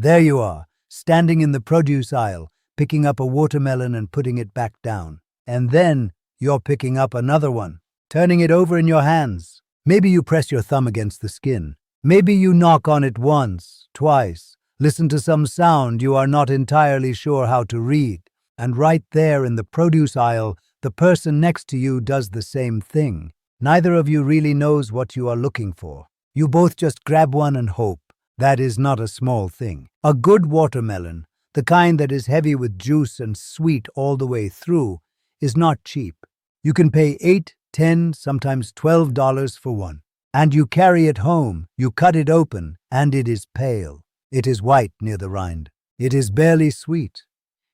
There you are, standing in the produce aisle, picking up a watermelon and putting it back down. And then you're picking up another one, turning it over in your hands. Maybe you press your thumb against the skin. Maybe you knock on it once, twice, listen to some sound you are not entirely sure how to read. And right there in the produce aisle, the person next to you does the same thing. Neither of you really knows what you are looking for. You both just grab one and hope. That is not a small thing. A good watermelon, the kind that is heavy with juice and sweet all the way through, is not cheap. You can pay $8, $10, sometimes $12 for one. And you carry it home, you cut it open, and it is pale. It is white near the rind. It is barely sweet.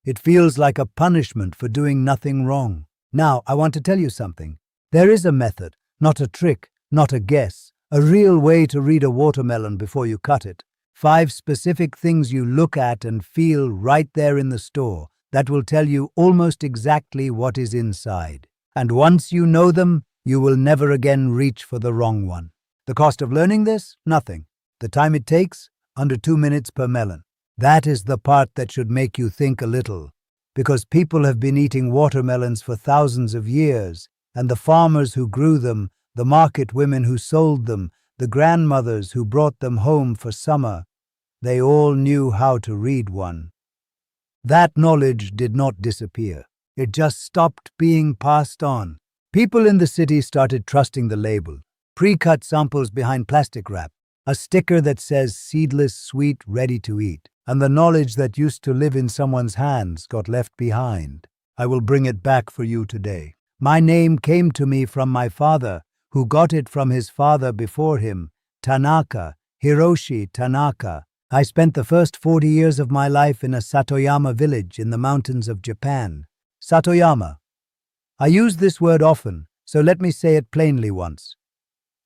It feels like a punishment for doing nothing wrong. Now, I want to tell you something. There is a method, not a trick, not a guess, a real way to read a watermelon before you cut it. 5 specific things you look at and feel right there in the store that will tell you almost exactly what is inside. And once you know them, you will never again reach for the wrong one. The cost of learning this? Nothing. The time it takes? Under 2 minutes per melon. That is the part that should make you think a little, because people have been eating watermelons for thousands of years, and the farmers who grew them, the market women who sold them, the grandmothers who brought them home for summer, they all knew how to read one. That knowledge did not disappear. It just stopped being passed on. People in the city started trusting the label. Pre-cut samples behind plastic wrap, a sticker that says seedless, sweet, ready to eat, and the knowledge that used to live in someone's hands got left behind. I will bring it back for you today. My name came to me from my father, who got it from his father before him, Tanaka, Hiroshi Tanaka. I spent the first 40 years of my life in a Satoyama village in the mountains of Japan. Satoyama. I use this word often, so let me say it plainly once.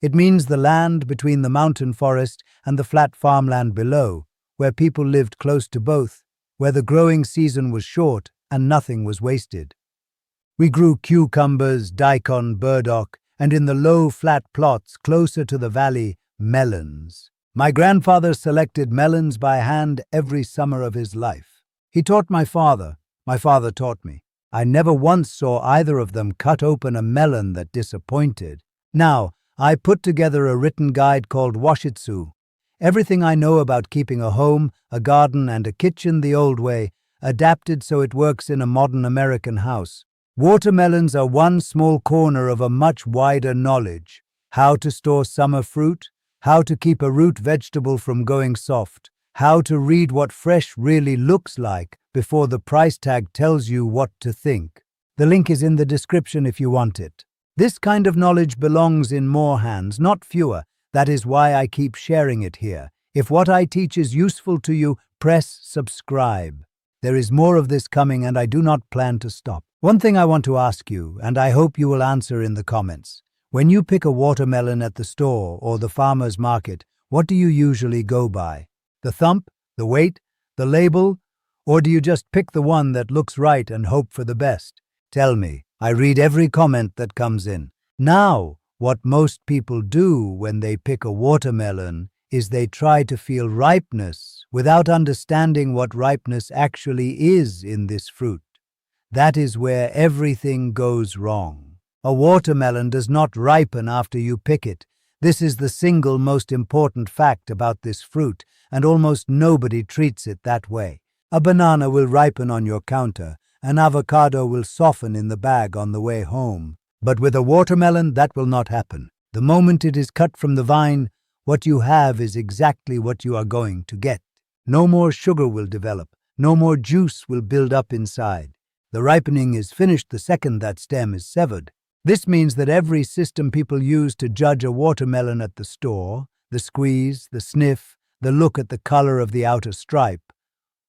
It means the land between the mountain forest and the flat farmland below, where people lived close to both, where the growing season was short and nothing was wasted. We grew cucumbers, daikon, burdock, and in the low, flat plots closer to the valley, melons. My grandfather selected melons by hand every summer of his life. He taught my father taught me. I never once saw either of them cut open a melon that disappointed. Now, I put together a written guide called Washitsu. Everything I know about keeping a home, a garden, and a kitchen the old way, adapted so it works in a modern American house. Watermelons are one small corner of a much wider knowledge. How to store summer fruit, how to keep a root vegetable from going soft, how to read what fresh really looks like before the price tag tells you what to think. The link is in the description if you want it. This kind of knowledge belongs in more hands, not fewer. That is why I keep sharing it here. If what I teach is useful to you, press subscribe. There is more of this coming and I do not plan to stop. One thing I want to ask you, and I hope you will answer in the comments. When you pick a watermelon at the store or the farmer's market, what do you usually go by? The thump, the weight, the label? Or do you just pick the one that looks right and hope for the best? Tell me. I read every comment that comes in. Now, what most people do when they pick a watermelon is they try to feel ripeness without understanding what ripeness actually is in this fruit. That is where everything goes wrong. A watermelon does not ripen after you pick it. This is the single most important fact about this fruit, and almost nobody treats it that way. A banana will ripen on your counter. An avocado will soften in the bag on the way home. But with a watermelon, that will not happen. The moment it is cut from the vine, what you have is exactly what you are going to get. No more sugar will develop. No more juice will build up inside. The ripening is finished the second that stem is severed. This means that every system people use to judge a watermelon at the store, the squeeze, the sniff, the look at the color of the outer stripe,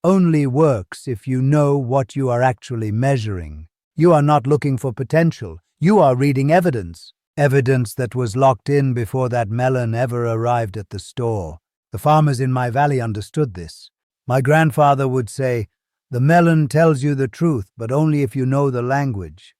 only works if you know what you are actually measuring. You are not looking for potential. You are reading evidence. Evidence that was locked in before that melon ever arrived at the store. The farmers in my valley understood this. My grandfather would say, "The melon tells you the truth, but only if you know the language."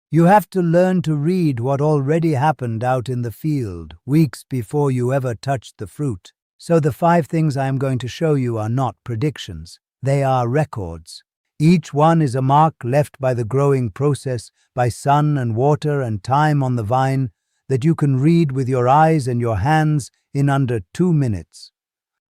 You have to learn to read what already happened out in the field, weeks before you ever touched the fruit. So the 5 things I am going to show you are not predictions. They are records. Each one is a mark left by the growing process, by sun and water and time on the vine, that you can read with your eyes and your hands in under 2 minutes.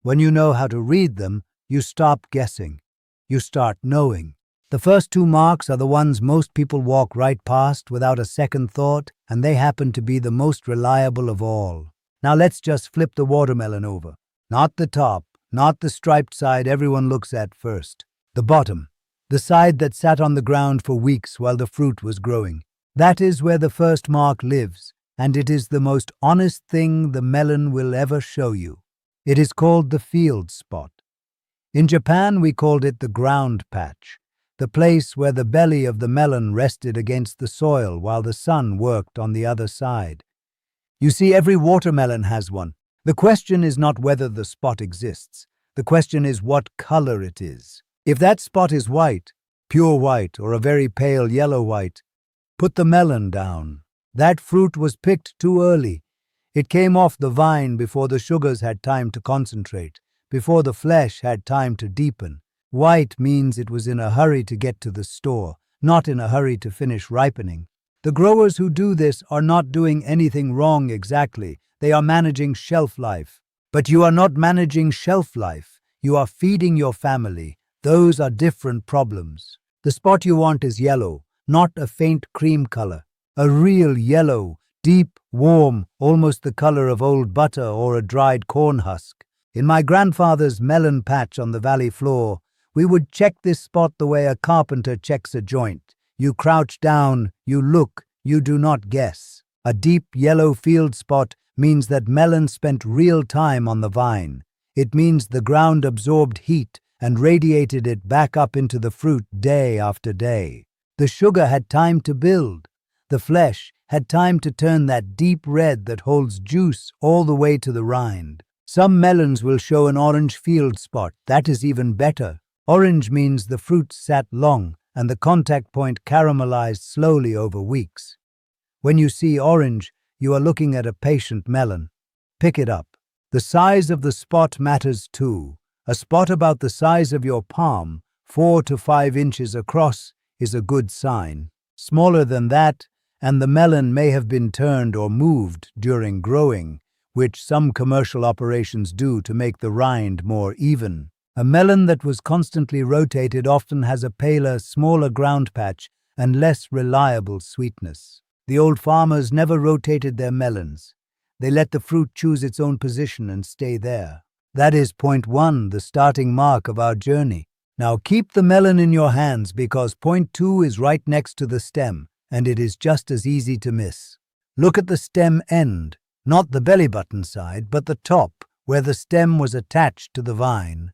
When you know how to read them, you stop guessing. You start knowing. The first 2 marks are the ones most people walk right past without a second thought, and they happen to be the most reliable of all. Now let's just flip the watermelon over. Not the top, not the striped side everyone looks at first. The bottom, the side that sat on the ground for weeks while the fruit was growing. That is where the first mark lives, and it is the most honest thing the melon will ever show you. It is called the field spot. In Japan, we called it the ground patch, the place where the belly of the melon rested against the soil while the sun worked on the other side. You see, every watermelon has one. The question is not whether the spot exists. The question is what color it is. If that spot is white, pure white, or a very pale yellow white, put the melon down. That fruit was picked too early. It came off the vine before the sugars had time to concentrate, before the flesh had time to deepen. White means it was in a hurry to get to the store, not in a hurry to finish ripening. The growers who do this are not doing anything wrong exactly. They are managing shelf life. But you are not managing shelf life. You are feeding your family. Those are different problems. The spot you want is yellow, not a faint cream color. A real yellow, deep, warm, almost the color of old butter or a dried corn husk. In my grandfather's melon patch on the valley floor, we would check this spot the way a carpenter checks a joint. You crouch down, you look, you do not guess. A deep yellow field spot means that melon spent real time on the vine. It means the ground absorbed heat and radiated it back up into the fruit day after day. The sugar had time to build. The flesh had time to turn that deep red that holds juice all the way to the rind. Some melons will show an orange field spot. That is even better. Orange means the fruit sat long and the contact point caramelized slowly over weeks. When you see orange, you are looking at a patient melon. Pick it up. The size of the spot matters too. A spot about the size of your palm, 4 to 5 inches across, is a good sign. Smaller than that, and the melon may have been turned or moved during growing, which some commercial operations do to make the rind more even. A melon that was constantly rotated often has a paler, smaller ground patch and less reliable sweetness. The old farmers never rotated their melons. They let the fruit choose its own position and stay there. That is point 1, the starting mark of our journey. Now keep the melon in your hands because point 2 is right next to the stem, and it is just as easy to miss. Look at the stem end, not the belly button side, but the top, where the stem was attached to the vine.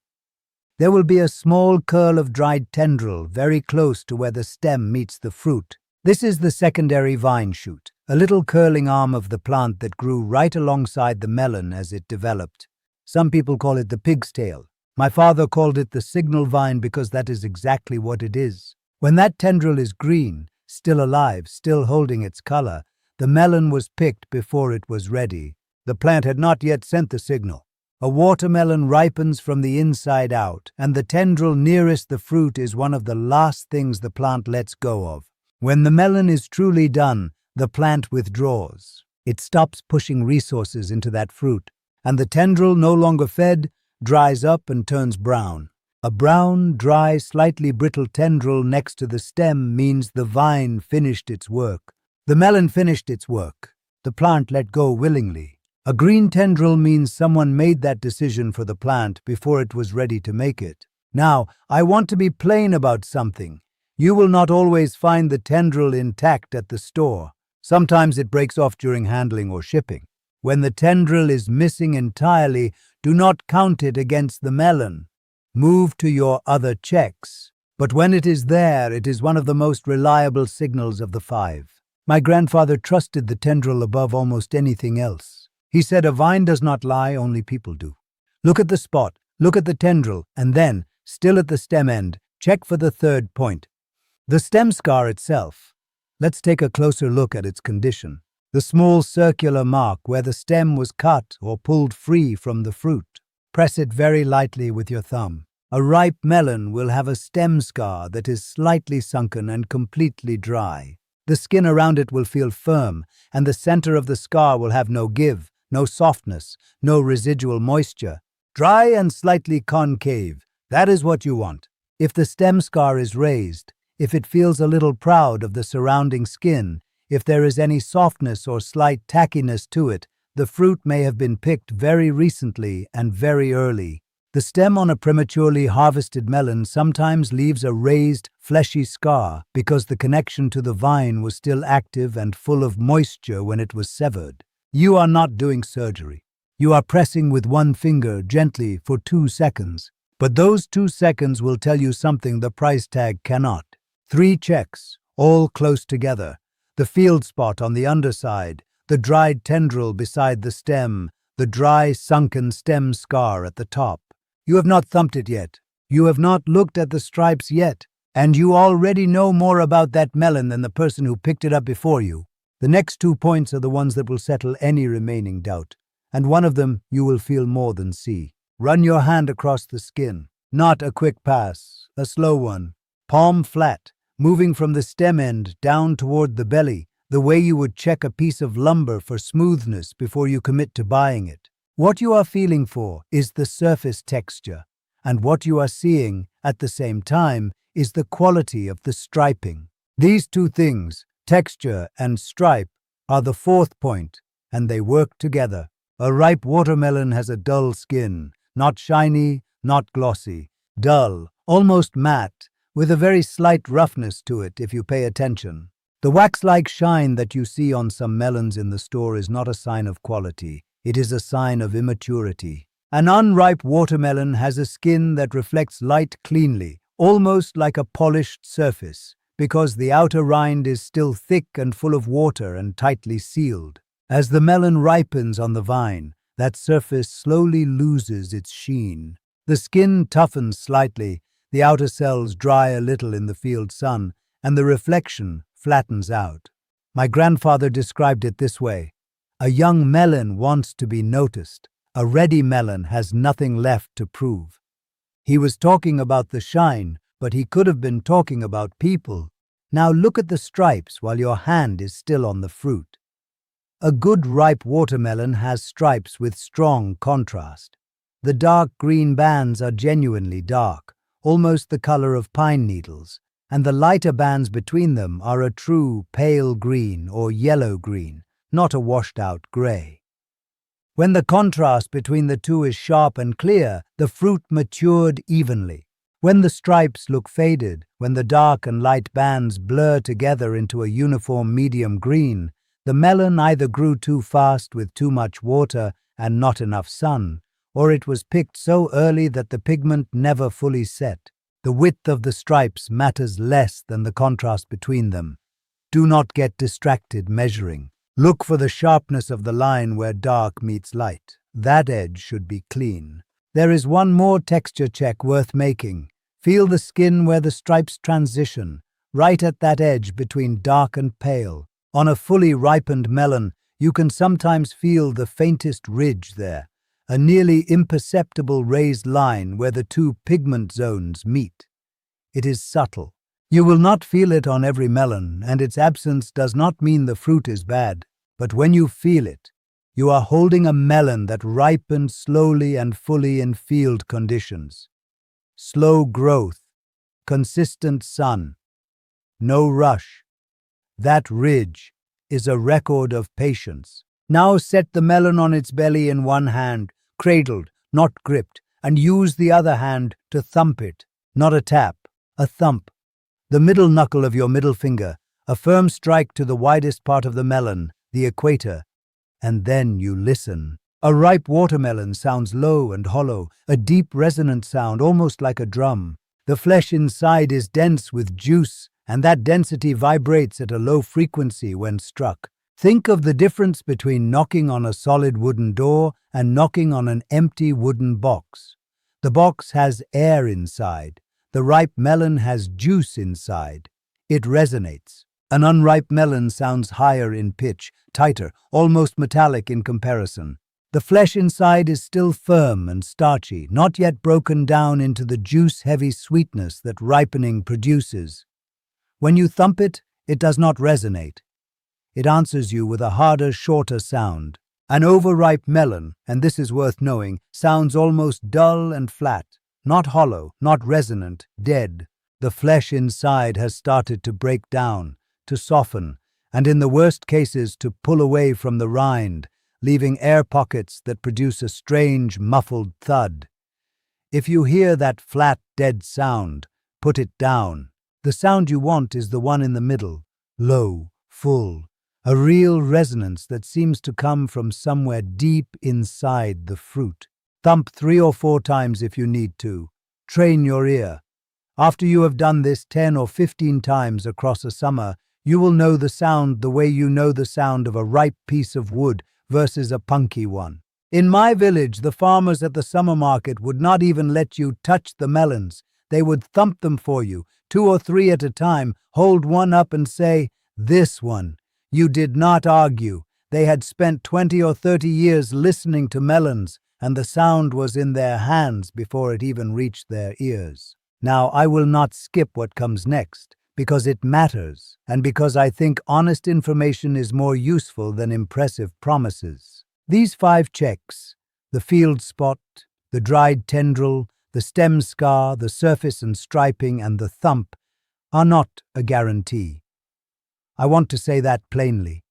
There will be a small curl of dried tendril very close to where the stem meets the fruit. This is the secondary vine shoot, a little curling arm of the plant that grew right alongside the melon as it developed. Some people call it the pig's tail. My father called it the signal vine because that is exactly what it is. When that tendril is green, still alive, still holding its color, the melon was picked before it was ready. The plant had not yet sent the signal. A watermelon ripens from the inside out, and the tendril nearest the fruit is one of the last things the plant lets go of. When the melon is truly done, the plant withdraws. It stops pushing resources into that fruit, and the tendril, no longer fed, dries up and turns brown. A brown, dry, slightly brittle tendril next to the stem means the vine finished its work. The melon finished its work. The plant let go willingly. A green tendril means someone made that decision for the plant before it was ready to make it. Now, I want to be plain about something. You will not always find the tendril intact at the store. Sometimes it breaks off during handling or shipping. When the tendril is missing entirely, do not count it against the melon. Move to your other checks. But when it is there, it is one of the most reliable signals of the 5. My grandfather trusted the tendril above almost anything else. He said a vine does not lie, only people do. Look at the spot, look at the tendril, and then, still at the stem end, check for the 3rd point. The stem scar itself. Let's take a closer look at its condition. The small circular mark where the stem was cut or pulled free from the fruit. Press it very lightly with your thumb. A ripe melon will have a stem scar that is slightly sunken and completely dry. The skin around it will feel firm, and the center of the scar will have no give, no softness, no residual moisture. Dry and slightly concave. That is what you want. If the stem scar is raised, if it feels a little proud of the surrounding skin, if there is any softness or slight tackiness to it, the fruit may have been picked very recently and very early. The stem on a prematurely harvested melon sometimes leaves a raised, fleshy scar because the connection to the vine was still active and full of moisture when it was severed. You are not doing surgery. You are pressing with one finger gently for 2 seconds. But those 2 seconds will tell you something the price tag cannot. 3 checks, all close together. The field spot on the underside, the dried tendril beside the stem, the dry, sunken stem scar at the top. You have not thumped it yet. You have not looked at the stripes yet. And you already know more about that melon than the person who picked it up before you. The next 2 points are the ones that will settle any remaining doubt. And one of them you will feel more than see. Run your hand across the skin. Not a quick pass, a slow one. Palm flat, moving from the stem end down toward the belly, the way you would check a piece of lumber for smoothness before you commit to buying it. What you are feeling for is the surface texture, and what you are seeing at the same time is the quality of the striping. These 2 things, texture and stripe, are the 4th point, and they work together. A ripe watermelon has a dull skin, not shiny, not glossy, dull, almost matte, with a very slight roughness to it if you pay attention. The wax-like shine that you see on some melons in the store is not a sign of quality. It is a sign of immaturity. An unripe watermelon has a skin that reflects light cleanly, almost like a polished surface, because the outer rind is still thick and full of water and tightly sealed. As the melon ripens on the vine, that surface slowly loses its sheen. The skin toughens slightly, the outer cells dry a little in the field sun, and the reflection flattens out. My grandfather described it this way: a young melon wants to be noticed. A ready melon has nothing left to prove. He was talking about the shine, but he could have been talking about people. Now look at the stripes while your hand is still on the fruit. A good ripe watermelon has stripes with strong contrast. The dark green bands are genuinely dark, almost the color of pine needles, and the lighter bands between them are a true pale green or yellow-green, not a washed-out gray. When the contrast between the 2 is sharp and clear, the fruit matured evenly. When the stripes look faded, when the dark and light bands blur together into a uniform medium green, the melon either grew too fast with too much water and not enough sun, or it was picked so early that the pigment never fully set. The width of the stripes matters less than the contrast between them. Do not get distracted measuring. Look for the sharpness of the line where dark meets light. That edge should be clean. There is one more texture check worth making. Feel the skin where the stripes transition, right at that edge between dark and pale. On a fully ripened melon, you can sometimes feel the faintest ridge there, a nearly imperceptible raised line where the 2 pigment zones meet. It is subtle. You will not feel it on every melon, and its absence does not mean the fruit is bad. But when you feel it, you are holding a melon that ripened slowly and fully in field conditions. Slow growth, consistent sun, no rush. That ridge is a record of patience. Now set the melon on its belly in one hand, cradled, not gripped, and use the other hand to thump it. Not a tap, a thump. The middle knuckle of your middle finger, a firm strike to the widest part of the melon, the equator, and then you listen. A ripe watermelon sounds low and hollow, a deep resonant sound almost like a drum. The flesh inside is dense with juice, and that density vibrates at a low frequency when struck. Think of the difference between knocking on a solid wooden door and knocking on an empty wooden box. The box has air inside. The ripe melon has juice inside. It resonates. An unripe melon sounds higher in pitch, tighter, almost metallic in comparison. The flesh inside is still firm and starchy, not yet broken down into the juice-heavy sweetness that ripening produces. When you thump it, it does not resonate. It answers you with a harder, shorter sound. An overripe melon, and this is worth knowing, sounds almost dull and flat, not hollow, not resonant, dead. The flesh inside has started to break down, to soften, and in the worst cases to pull away from the rind, leaving air pockets that produce a strange, muffled thud. If you hear that flat, dead sound, put it down. The sound you want is the one in the middle, low, full, a real resonance that seems to come from somewhere deep inside the fruit. Thump 3 or 4 times if you need to. Train your ear. After you have done this 10 or 15 times across a summer, you will know the sound the way you know the sound of a ripe piece of wood versus a punky one. In my village, the farmers at the summer market would not even let you touch the melons. They would thump them for you, 2 or 3 at a time, hold one up and say, "This one." You did not argue. They had spent 20 or 30 years listening to melons, and the sound was in their hands before it even reached their ears. Now, I will not skip what comes next, because it matters, and because I think honest information is more useful than impressive promises. These 5 checks, the field spot, the dried tendril, the stem scar, the surface and striping, and the thump, are not a guarantee. I want to say that plainly.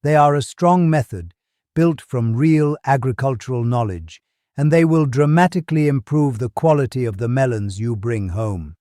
They are a strong method, built from real agricultural knowledge, and they will dramatically improve the quality of the melons you bring home.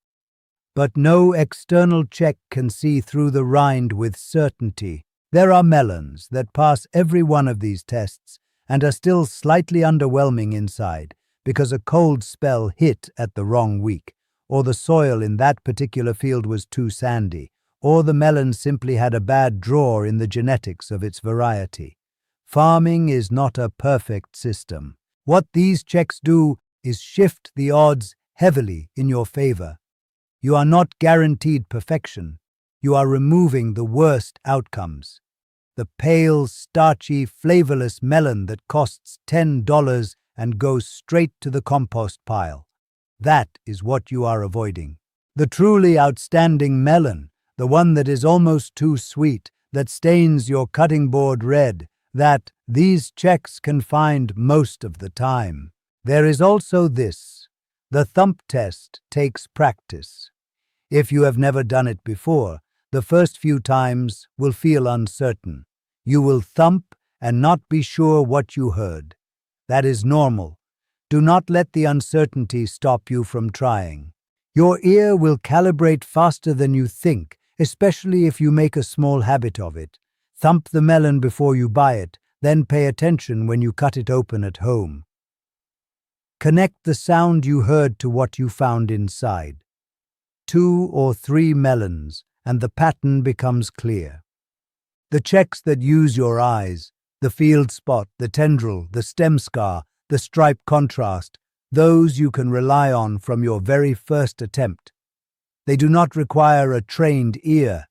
But no external check can see through the rind with certainty. There are melons that pass every one of these tests and are still slightly underwhelming inside because a cold spell hit at the wrong week, or the soil in that particular field was too sandy, or the melon simply had a bad draw in the genetics of its variety. Farming is not a perfect system. What these checks do is shift the odds heavily in your favor. You are not guaranteed perfection. You are removing the worst outcomes. The pale, starchy, flavorless melon that costs $10 and goes straight to the compost pile. That is what you are avoiding. The truly outstanding melon, the one that is almost too sweet, that stains your cutting board red, that these checks can find most of the time. There is also this. The thump test takes practice. If you have never done it before, the first few times will feel uncertain. You will thump and not be sure what you heard. That is normal. Do not let the uncertainty stop you from trying. Your ear will calibrate faster than you think, especially if you make a small habit of it. Thump the melon before you buy it, then pay attention when you cut it open at home. Connect the sound you heard to what you found inside. 2 or 3 melons, and the pattern becomes clear. The checks that use your eyes, the field spot, the tendril, the stem scar, the stripe contrast, those you can rely on from your very first attempt. They do not require a trained ear.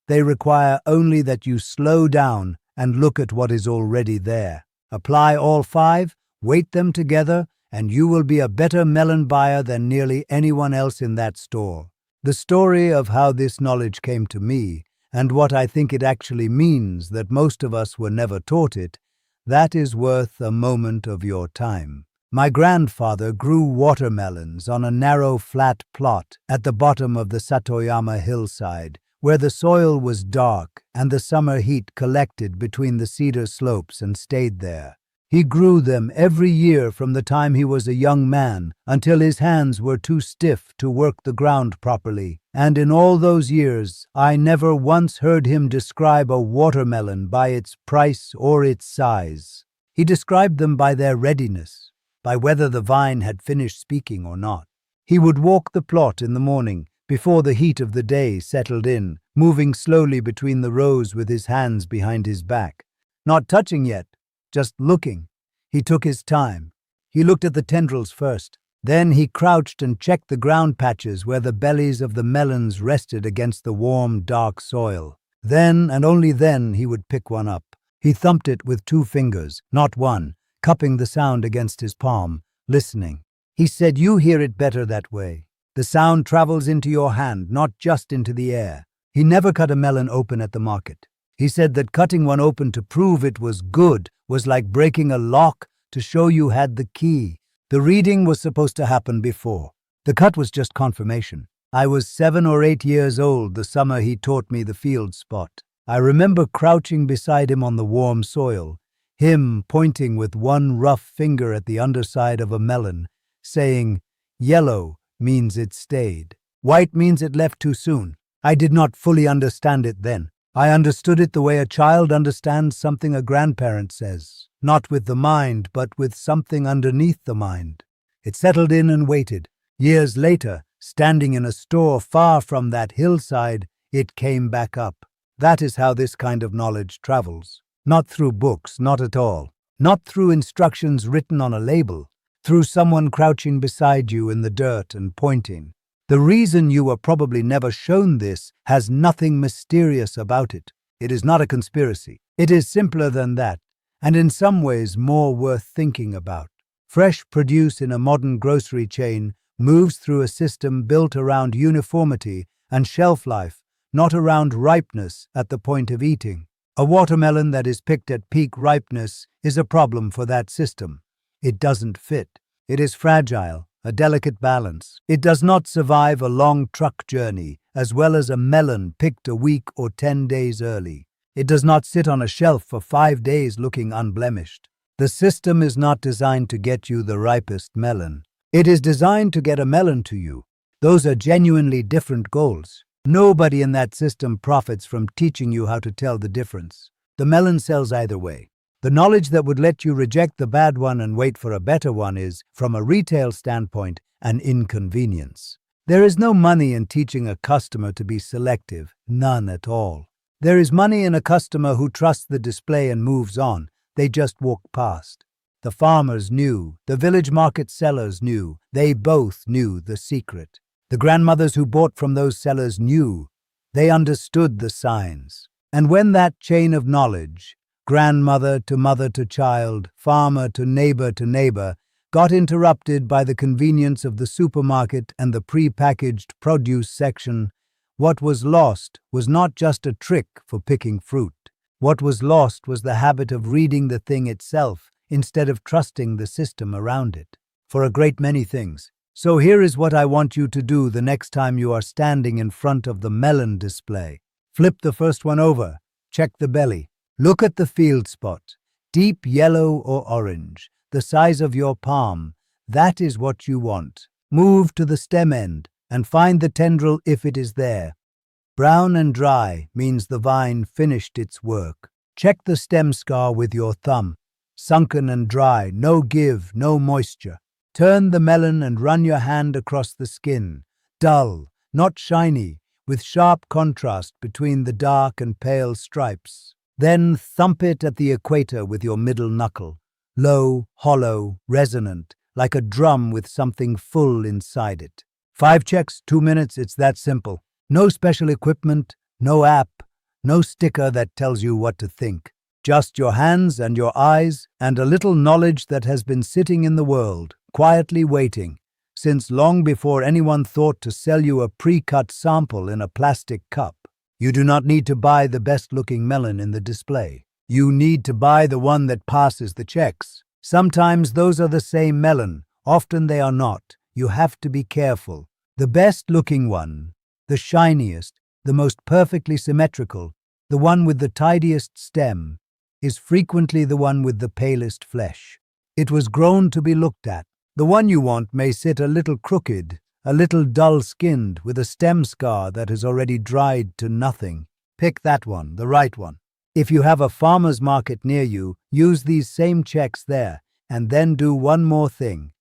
They require only that you slow down and look at what is already there. Apply all 5, weight them together, and you will be a better melon buyer than nearly anyone else in that store. The story of how this knowledge came to me, and what I think it actually means that most of us were never taught it, that is worth a moment of your time. My grandfather grew watermelons on a narrow, flat plot at the bottom of the Satoyama hillside, where the soil was dark and the summer heat collected between the cedar slopes and stayed there. He grew them every year from the time he was a young man until his hands were too stiff to work the ground properly, and in all those years I never once heard him describe a watermelon by its price or its size. He described them by their readiness, by whether the vine had finished speaking or not. He would walk the plot in the morning, before the heat of the day settled in, moving slowly between the rows with his hands behind his back. Not touching yet, just looking. He took his time. He looked at the tendrils first. Then he crouched and checked the ground patches where the bellies of the melons rested against the warm, dark soil. Then, and only then, he would pick one up. He thumped it with 2 fingers, not 1, cupping the sound against his palm, listening. He said, "You hear it better that way. The sound travels into your hand, not just into the air." He never cut a melon open at the market. He said that cutting one open to prove it was good was like breaking a lock to show you had the key. The reading was supposed to happen before. The cut was just confirmation. I was 7 or 8 years old the summer he taught me the field spot. I remember crouching beside him on the warm soil, him pointing with one rough finger at the underside of a melon, saying, "Yellow means it stayed. White means it left too soon." I did not fully understand it then. I understood it the way a child understands something a grandparent says, not with the mind, but with something underneath the mind. It settled in and waited. Years later, standing in a store far from that hillside, it came back up. That is how this kind of knowledge travels. Not through books, not at all. Not through instructions written on a label. Through someone crouching beside you in the dirt and pointing. The reason you were probably never shown this has nothing mysterious about it. It is not a conspiracy. It is simpler than that, and in some ways more worth thinking about. Fresh produce in a modern grocery chain moves through a system built around uniformity and shelf life, not around ripeness at the point of eating. A watermelon that is picked at peak ripeness is a problem for that system. It doesn't fit. It is fragile, a delicate balance. It does not survive a long truck journey, as well as a melon picked a week or 10 days early. It does not sit on a shelf for 5 days looking unblemished. The system is not designed to get you the ripest melon. It is designed to get a melon to you. Those are genuinely different goals. Nobody in that system profits from teaching you how to tell the difference. The melon sells either way. The knowledge that would let you reject the bad one and wait for a better one is, from a retail standpoint, an inconvenience. There is no money in teaching a customer to be selective, none at all. There is money in a customer who trusts the display and moves on. They just walk past. The farmers knew, the village market sellers knew, they both knew the secret. The grandmothers who bought from those sellers knew. They understood the signs. And when that chain of knowledge, grandmother to child, farmer to neighbor, got interrupted by the convenience of the supermarket and the pre-packaged produce section, what was lost was not just a trick for picking fruit. What was lost was the habit of reading the thing itself instead of trusting the system around it, for a great many things. So here is what I want you to do the next time you are standing in front of the melon display. Flip the first one over, check the belly. Look at the field spot, deep yellow or orange, the size of your palm. That is what you want. Move to the stem end and find the tendril if it is there. Brown and dry means the vine finished its work. Check the stem scar with your thumb. Sunken and dry, no give, no moisture. Turn the melon and run your hand across the skin. Dull, not shiny, with sharp contrast between the dark and pale stripes. Then thump it at the equator with your middle knuckle. Low, hollow, resonant, like a drum with something full inside it. 5 checks, 2 minutes, it's that simple. No special equipment, no app, no sticker that tells you what to think. Just your hands and your eyes and a little knowledge that has been sitting in the world, quietly waiting, since long before anyone thought to sell you a pre-cut sample in a plastic cup. You do not need to buy the best-looking melon in the display. You need to buy the one that passes the checks. Sometimes those are the same melon, often they are not. You have to be careful. The best-looking one, the shiniest, the most perfectly symmetrical, the one with the tidiest stem, is frequently the one with the palest flesh. It was grown to be looked at. The one you want may sit a little crooked, a little dull-skinned, with a stem scar that has already dried to nothing. Pick that one, the right one. If you have a farmer's market near you, use these same checks there, and then do one more thing.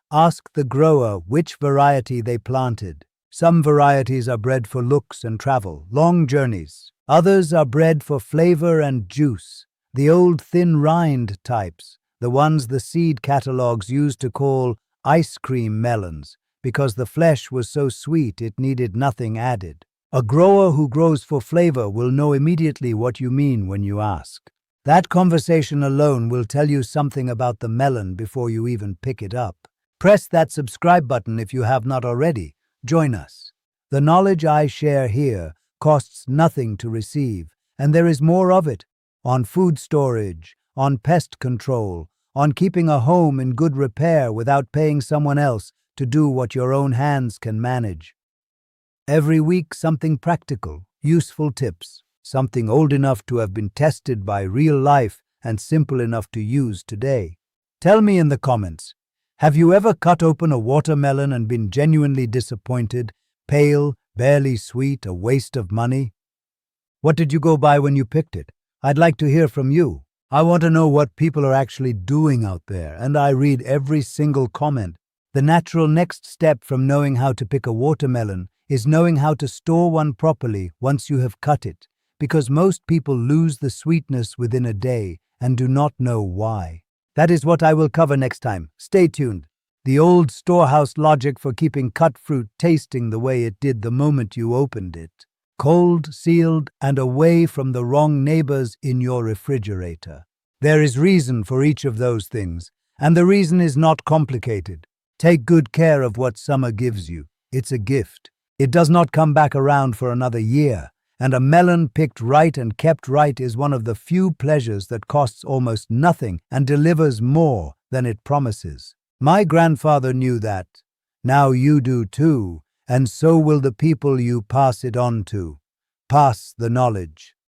Ask the grower which variety they planted. Some varieties are bred for looks and travel, long journeys. Others are bred for flavor and juice, the old thin-rind types, the ones the seed catalogs used to call ice cream melons, because the flesh was so sweet it needed nothing added. A grower who grows for flavor will know immediately what you mean when you ask. That conversation alone will tell you something about the melon before you even pick it up. Press that subscribe button if you have not already. Join us. The knowledge I share here costs nothing to receive, and there is more of it on food storage, on pest control, on keeping a home in good repair without paying someone else to do what your own hands can manage. Every week, something practical, useful tips, something old enough to have been tested by real life and simple enough to use today. Tell me in the comments, have you ever cut open a watermelon and been genuinely disappointed, pale, barely sweet, a waste of money? What did you go by when you picked it? I'd like to hear from you. I want to know what people are actually doing out there, and I read every single comment. The natural next step from knowing how to pick a watermelon is knowing how to store one properly once you have cut it, because most people lose the sweetness within a day and do not know why. That is what I will cover next time. Stay tuned. The old storehouse logic for keeping cut fruit tasting the way it did the moment you opened it. Cold, sealed, and away from the wrong neighbors in your refrigerator. There is reason for each of those things, and the reason is not complicated. Take good care of what summer gives you. It's a gift. It does not come back around for another year, and a melon picked right and kept right is one of the few pleasures that costs almost nothing and delivers more than it promises. My grandfather knew that. Now you do too, and so will the people you pass it on to. Pass the knowledge.